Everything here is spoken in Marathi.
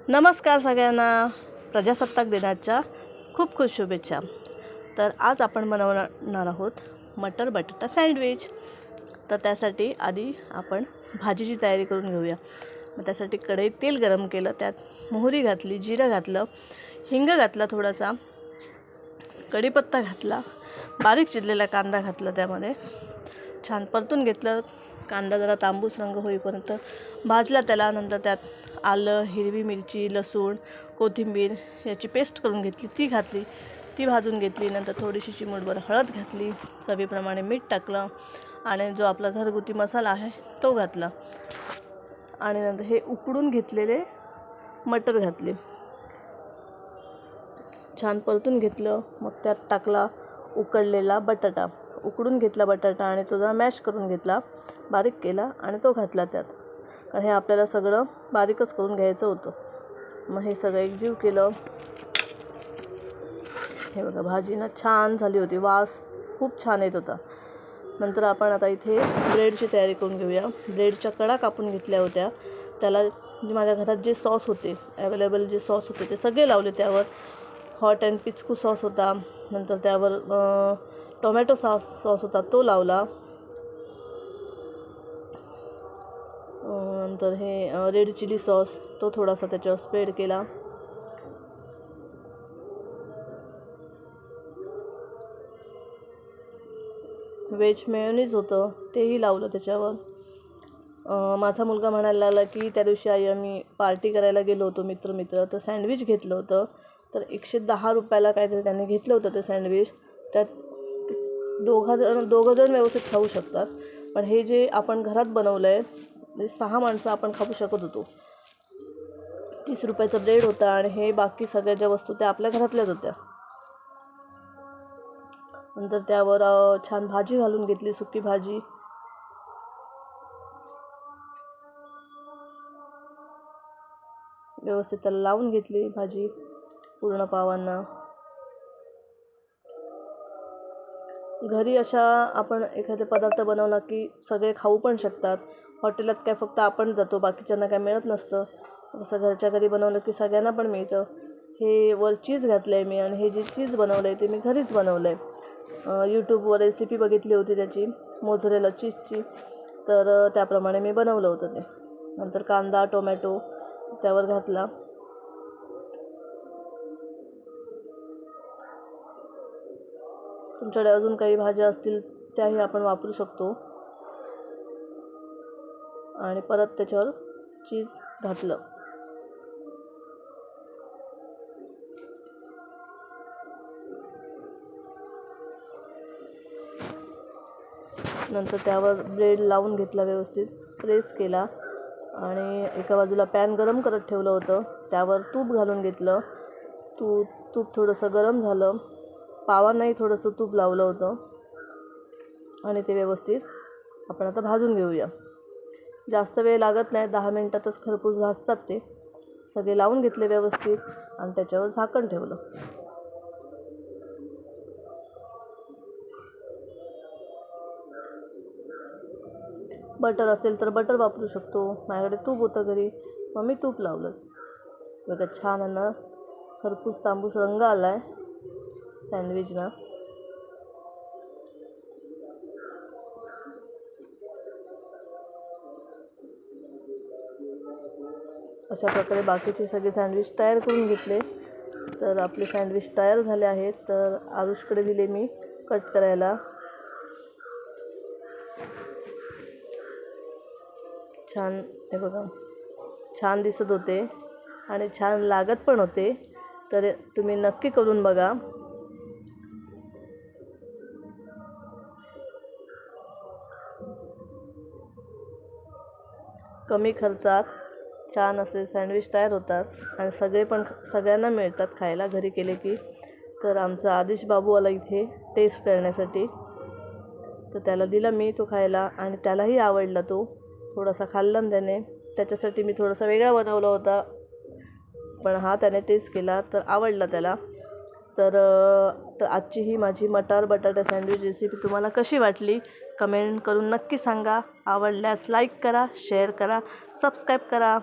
नमस्कार सगळ्यांना, प्रजासत्ताक दिनाच्या खूप खूप शुभेच्छा। तर आज आपण बनवणार आहोत मटर बटाटा सँडविच। तर त्यासाठी आधी आपण भाजीची तयारी करून घेऊया। मग त्यासाठी कढईत तेल गरम केलं, त्यात मोहरी घातली, जिरं घातलं, हिंग घातला, थोडासा कढीपत्ता घातला, बारीक चिरलेला कांदा घातला, त्यामध्ये छान परतून घेतलं। कांदा जरा तांबूस रंग होईपर्यंत भाजला त्याला। नंतर त्यात आलं, हिरवी मिरची, लसूण, कोथिंबीर याची पेस्ट करून घेतली, ती घातली, ती भाजून घेतली। नंतर थोडीशी चिमूटभर हळद घातली, चवीप्रमाणे मीठ टाकलं आणि जो आपला घरगुती मसाला आहे तो घातला आणि नंतर हे उकडून घेतलेले मटर घातले, छान परतून घेतलं। मग त्यात टाकला उकडलेला बटाटा, उकडून घेतला बटाटा आणि तो जरा मॅश करून घेतला, बारीक केला आणि तो घातला त्यात, कारण हे आपल्याला सगळं बारीकच करून घ्यायचं होतं। मग हे सगळं एकजीव केलं। हे बघा, भाजी ना छान झाली होती, वास खूप छान येत होता। नंतर आपण आता इथे ब्रेडची तयारी करून घेऊया। ब्रेडच्या कडा कापून घेतल्या होत्या, त्याला माझ्या घरात जे सॉस होते अवेलेबल, जे सॉस होते ते सगळे लावले त्यावर। हॉट अँड पिचकू सॉस होता, नंतर त्यावर टोमॅटो सॉस होता तो लावला, नंतर हे रेड चिली सॉस तो थोडासा त्याच्यावर स्प्रेड केला। व्हेज मेयोनीज होतं तेही लावलं त्याच्यावर। माझा मुलगा म्हणायला लागला की त्या दिवशी आई आम्ही पार्टी करायला गेलो होतो मित्र तर सँडविच घेतलं होतं, तर 110 रुपयाला काहीतरी त्यांनी घेतलं होतं ते सँडविच। त्यात दोघं जण व्यवस्थित खाऊ शकतात, पण हे जे आपण घरात बनवलं आहे म्हणजे 6 माणसं आपण खाऊ शकत होतो। 30 रुपयाचा ब्रेड होता आणि हे बाकी सगळ्या ज्या वस्तू त्या आपल्या घरातल्याच होत्या। नंतर त्यावर छान भाजी घालून घेतली, सुकी भाजी, व्यवस्थित त्याला लावून घेतली भाजी पूर्ण पावांना। घरी अशा आपण एखादा पदार्थ बनवला की सगळे खाऊ पण शकतात। हॉटेलात काय फक्त आपण जातो, बाकीच्यांना काय मिळत नसतं, असं घरच्या घरी बनवलं की सगळ्यांना पण मिळतं। हे वर चीज घातलं आहे मी, आणि हे जे चीज बनवलं आहे ते मी घरीच बनवलं आहे। यूट्यूबवर रेसिपी बघितली होती त्याची, मोझरेला चीजची, तर त्याप्रमाणे मी बनवलं होतं ते। नंतर कांदा टोमॅटो त्यावर घातला। तुमच्याकडे अजून काही भाज्या असतील त्याही आपण वापरू शकतो। आणि परत त्याच्यावर चीज घातलं। नंतर त्यावर ब्रेड लावून घेतला, व्यवस्थित प्रेस केला आणि एका बाजूला पॅन गरम करत ठेवलं होतं, त्यावर तूप घालून घेतलं। तूप थोडंसं गरम झालं, पावांनाही थोडंसं तूप लावलं होतं आणि ते व्यवस्थित आपण आता भाजून घेऊया। जास्त वेळ लागत नाही, 10 मिनिटातच खरपूस भाजतात ते। सगळे लावून घेतले व्यवस्थित आणि त्याच्यावर झाकण ठेवलं। बटर असेल तर बटर वापरू शकतो, माझ्याकडे तूप होतं घरी मग मी तूप लावलं। बघा, छान आहे ना, खरपूस तांबूस रंग आला आहे सँडविचला। अशा प्रकारे बाकीचे सगळे सँडविच तयार करून घेतले। तर आपले सँडविच तयार झाले आहेत, तर आरुषकडे दिले मी कट करायला। छान, हे बघा, छान दिसत होते आणि छान लागत पण होते, तर तुम्ही नक्की करून बघा। कमी खर्चात छान असे सँडविच तयार होतात आणि सगळ्यांना मिळतात खायला घरी केले की। तर आमचा आदिश बाबू आला इथे टेस्ट करण्यासाठी, तर त्याला दिला मी तो खायला आणि त्यालाही आवडला। तो थोडासा खाल्ला ना त्याने, त्याच्यासाठी मी थोडासा वेगळा बनवला होता, पण हा त्याने टेस्ट केला तर आवडला त्याला। तर आजची ही माझी मटार बटाटा सँडविच रेसिपी तुम्हाला कशी वाटली कमेंट करून नक्की सांगा। आवडल्यास लाईक करा, शेअर करा, सबस्क्राईब करा।